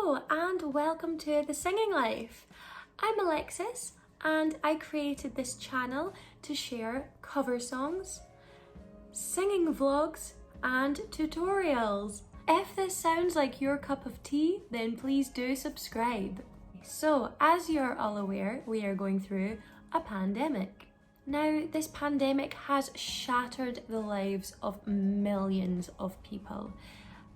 Hello and welcome to The Singing Life. I'm Alexis and I created this channel to share cover songs, singing vlogs and tutorials. If this sounds like your cup of tea, then please do subscribe. So, as you're all aware, we are going through a pandemic. Now, this pandemic has shattered the lives of millions of people,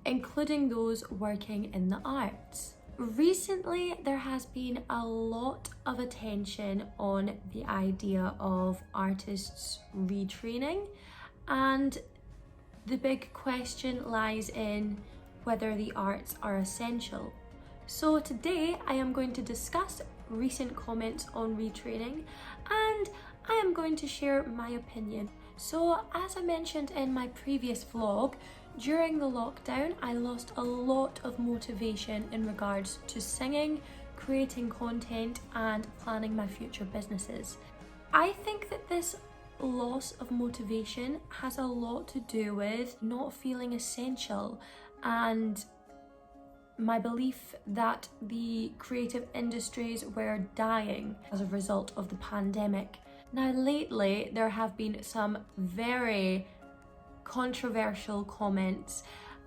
including those working in the arts. Recently, there has been a lot of attention on the idea of artists retraining, and the big question lies in whether the arts are essential. So today I am going to discuss recent comments on retraining and I am going to share my opinion. So as I mentioned in my previous vlog, during the lockdown I lost a lot of motivation in regards to singing, creating content and planning my future businesses. I think that this loss of motivation has a lot to do with not feeling essential and my belief that the creative industries were dying as a result of the pandemic. Now lately there have been some very controversial comments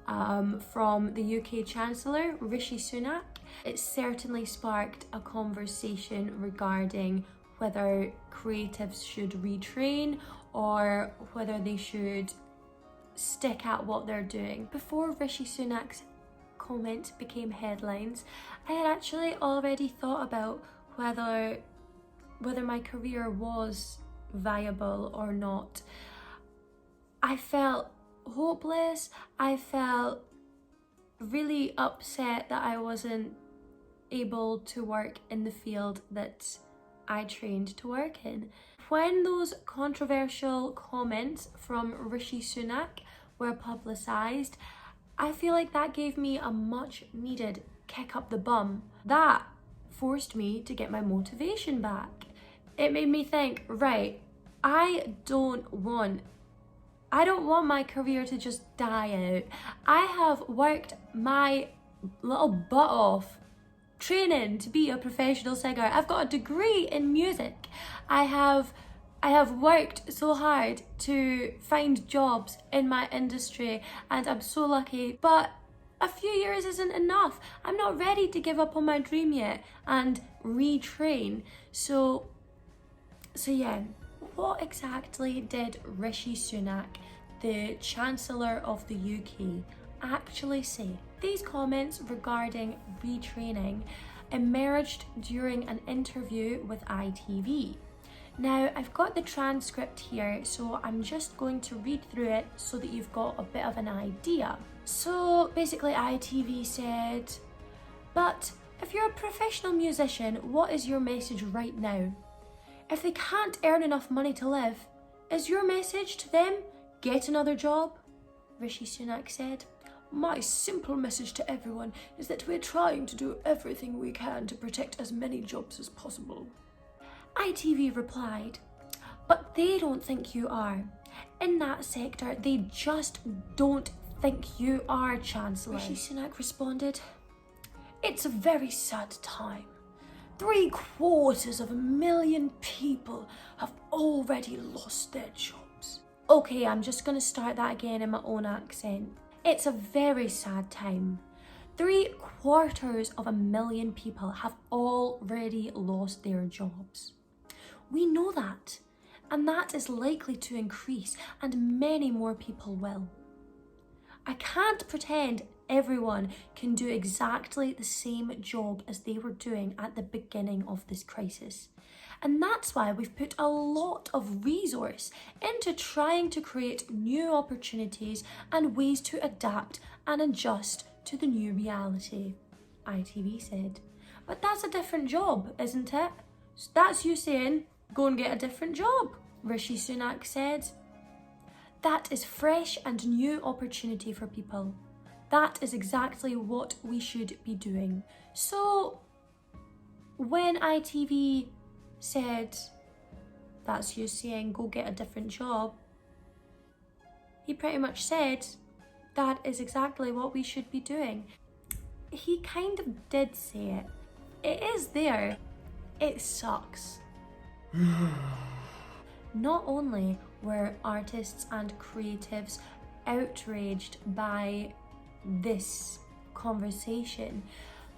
from the UK Chancellor Rishi Sunak. It certainly sparked a conversation regarding whether creatives should retrain or whether they should stick at what they're doing. Before Rishi Sunak's comments became headlines, I had actually already thought about whether my career was viable or not. I felt hopeless. I felt really upset that I wasn't able to work in the field that I trained to work in. When those controversial comments from Rishi Sunak were publicised, I feel like that gave me a much needed kick up the bum. That forced me to get my motivation back. It made me think, right, I don't want my career to just die out. I have worked my little butt off training to be a professional singer. I've got a degree in music. I have worked so hard to find jobs in my industry and I'm so lucky, but a few years isn't enough. I'm not ready to give up on my dream yet and retrain. So yeah, what exactly did Rishi Sunak, the Chancellor of the UK, actually say? These comments regarding retraining emerged during an interview with ITV. Now, I've got the transcript here, so I'm just going to read through it so that you've got a bit of an idea. So basically ITV said, "But if you're a professional musician, what is your message right now? If they can't earn enough money to live, is your message to them, get another job?" Rishi Sunak said, "My simple message to everyone is that we're trying to do everything we can to protect as many jobs as possible." ITV replied, "But they don't think you are. In that sector, they just don't think you are, Chancellor." Rishi Sunak responded, "It's a very sad time. 750,000 people have already lost their jobs." Okay, I'm just going to start that again in my own accent. It's a very sad time. 750,000 people have already lost their jobs. We know that, and that is likely to increase, and many more people will. I can't pretend everyone can do exactly the same job as they were doing at the beginning of this crisis. And that's why we've put a lot of resource into trying to create new opportunities and ways to adapt and adjust to the new reality," ITV said. "But that's a different job, isn't it? That's you saying, go and get a different job," Rishi Sunak said. "That is fresh and new opportunity for people. That is exactly what we should be doing." So when ITV said, "That's you saying, go get a different job," he pretty much said, that is exactly what we should be doing. he kind of did say it. It is there. It sucks. Not only were artists and creatives outraged by this conversation,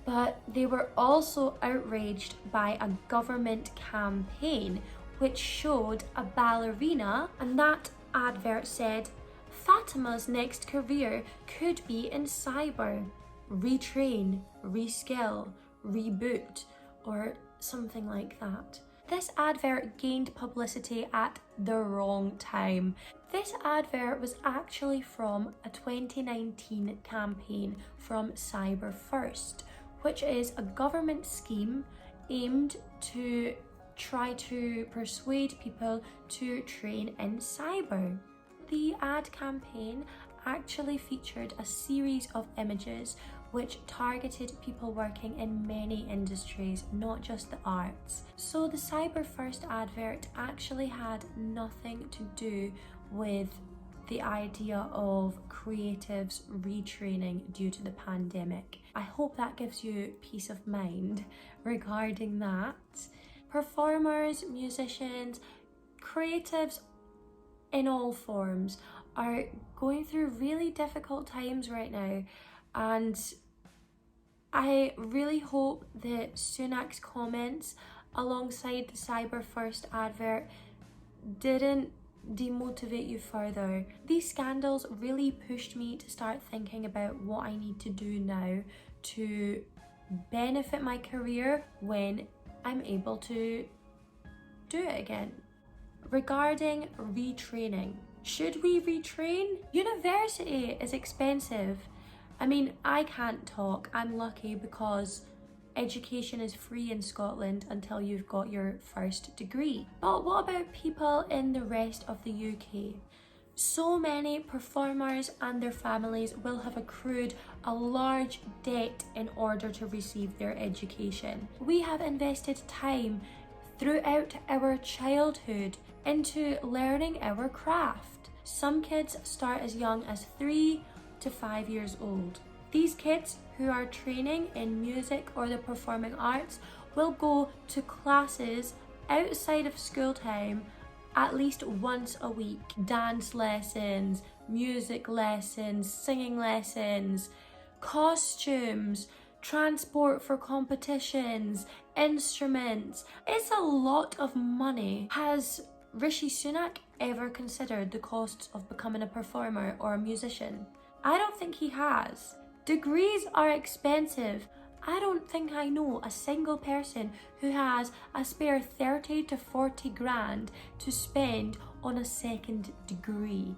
but they were also outraged by a government campaign which showed a ballerina, and that advert said, "Fatima's next career could be in cyber. Retrain, reskill, reboot," or something like that. This advert gained publicity at the wrong time. This advert was actually from a 2019 campaign from Cyber First, which is a government scheme aimed to try to persuade people to train in cyber. The ad campaign actually featured a series of images which targeted people working in many industries, not just the arts. So the Cyber First advert actually had nothing to do with the idea of creatives retraining due to the pandemic. I hope that gives you peace of mind regarding that. Performers, musicians, creatives in all forms are going through really difficult times right now, and I really hope that Sunak's comments alongside the Cyber First advert didn't demotivate you further. These scandals really pushed me to start thinking about what I need to do now to benefit my career when I'm able to do it again. Regarding retraining, should we retrain? University is expensive. I mean, I can't talk. I'm lucky because education is free in Scotland until you've got your first degree. But what about people in the rest of the UK? So many performers and their families will have accrued a large debt in order to receive their education. We have invested time throughout our childhood into learning our craft. Some kids start as young as 3 to 5 years old. These kids who are training in music or the performing arts will go to classes outside of school time at least once a week. Dance lessons, music lessons, singing lessons, costumes, transport for competitions, instruments. It's a lot of money. Has Rishi Sunak ever considered the costs of becoming a performer or a musician? I don't think he has. Degrees are expensive. I don't think I know a single person who has a spare 30 to 40 grand to spend on a second degree.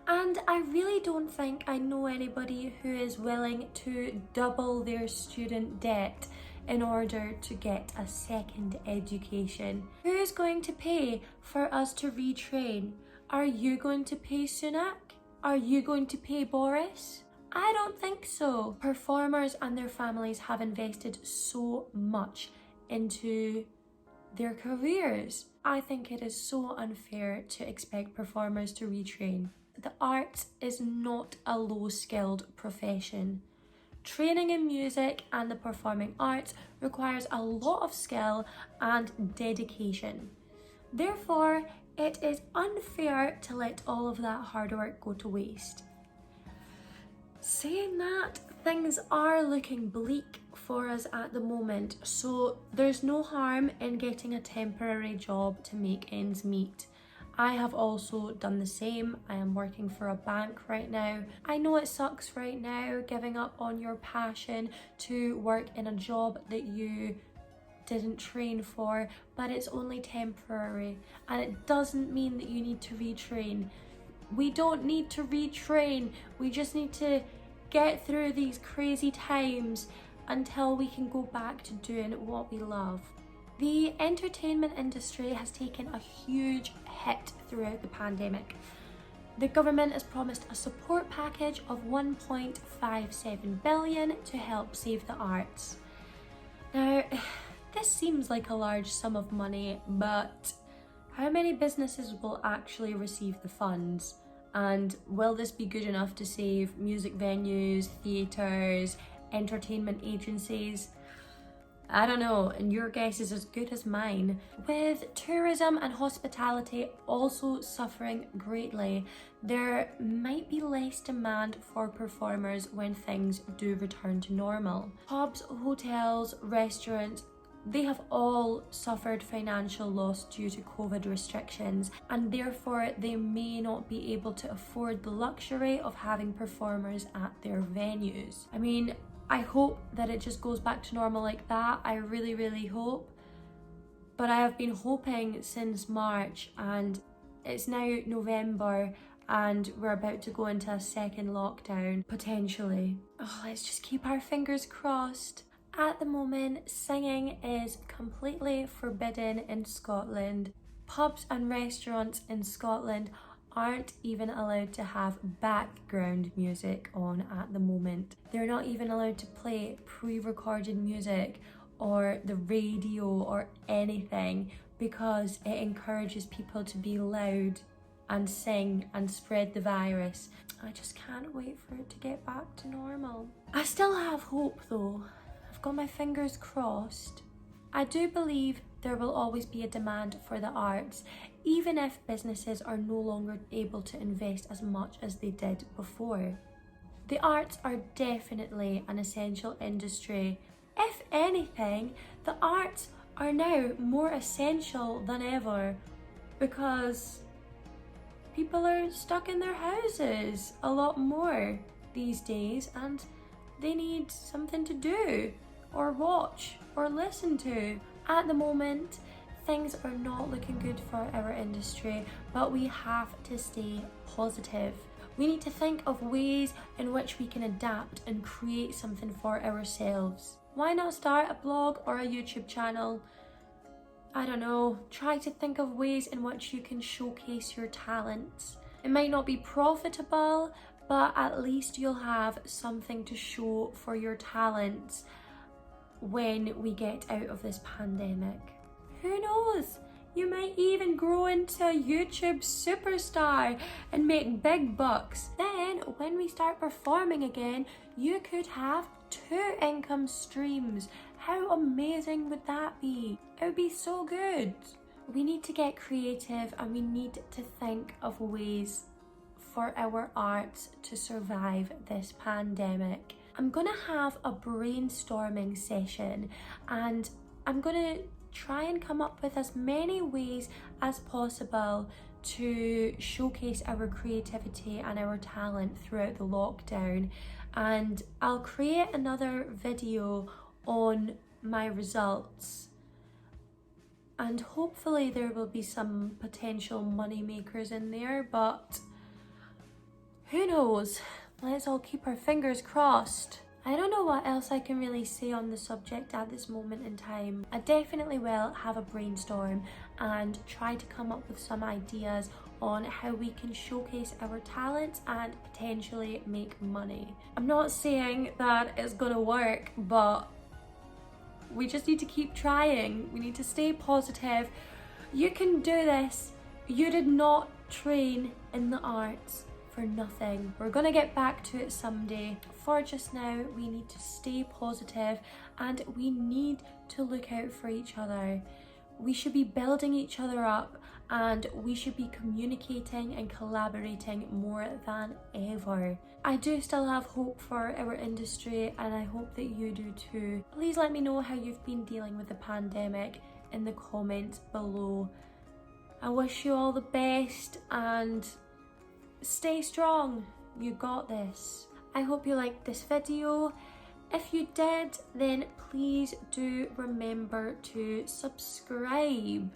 And I really don't think I know anybody who is willing to double their student debt in order to get a second education. Who is going to pay for us to retrain? Are you going to pay, Sunak? Are you going to pay Boris? I don't think so. Performers and their families have invested so much into their careers. I think it is so unfair to expect performers to retrain. The arts is not a low-skilled profession. Training in music and the performing arts requires a lot of skill and dedication. Therefore, it is unfair to let all of that hard work go to waste. Saying that, things are looking bleak for us at the moment, so there's no harm in getting a temporary job to make ends meet. I have also done the same. I am working for a bank right now. I know it sucks right now giving up on your passion to work in a job that you didn't train for, but it's only temporary and it doesn't mean that you need to retrain. We don't need to retrain. We just need to get through these crazy times until we can go back to doing what we love. The entertainment industry has taken a huge hit throughout the pandemic. The government has promised a support package of 1.57 billion to help save the arts. Now, this seems like a large sum of money, but how many businesses will actually receive the funds? And will this be good enough to save music venues, theatres, entertainment agencies. I don't know, and your guess is as good as mine. With tourism and hospitality also suffering greatly, there might be less demand for performers when things do return to normal. Pubs, hotels, restaurants, they have all suffered financial loss due to COVID restrictions, and therefore they may not be able to afford the luxury of having performers at their venues. I mean, I hope that it just goes back to normal like that. I really, really hope. But I have been hoping since March, and it's now November and we're about to go into a second lockdown, potentially. Oh, let's just keep our fingers crossed. At the moment, singing is completely forbidden in Scotland. Pubs and restaurants in Scotland aren't even allowed to have background music on at the moment. They're not even allowed to play pre-recorded music or the radio or anything because it encourages people to be loud and sing and spread the virus. I just can't wait for it to get back to normal. I still have hope though. I've got my fingers crossed. I do believe there will always be a demand for the arts, even if businesses are no longer able to invest as much as they did before. The arts are definitely an essential industry. If anything, the arts are now more essential than ever because people are stuck in their houses a lot more these days and they need something to do or watch or listen to. At the moment, things are not looking good for our industry, but we have to stay positive. We need to think of ways in which we can adapt and create something for ourselves. Why not start a blog or a YouTube channel? I don't know, try to think of ways in which you can showcase your talents. It might not be profitable, but at least you'll have something to show for your talents when we get out of this pandemic. Who knows? You might even grow into a YouTube superstar and make big bucks. Then, when we start performing again, you could have 2 income streams. How amazing would that be? It would be so good. We need to get creative and we need to think of ways for our arts to survive this pandemic. I'm gonna have a brainstorming session and I'm gonna try and come up with as many ways as possible to showcase our creativity and our talent throughout the lockdown, and I'll create another video on my results and hopefully there will be some potential money makers in there, but who knows? Let's all keep our fingers crossed. I don't know what else I can really say on the subject at this moment in time. I definitely will have a brainstorm and try to come up with some ideas on how we can showcase our talents and potentially make money. I'm not saying that it's gonna work, but we just need to keep trying. We need to stay positive. You can do this. You did not train in the arts for nothing. We're gonna get back to it someday. For just now, we need to stay positive and we need to look out for each other. We should be building each other up and we should be communicating and collaborating more than ever. I do still have hope for our industry and I hope that you do too. Please let me know how you've been dealing with the pandemic in the comments below. I wish you all the best and stay strong. You got this. I hope you liked this video. If you did, then please do remember to subscribe.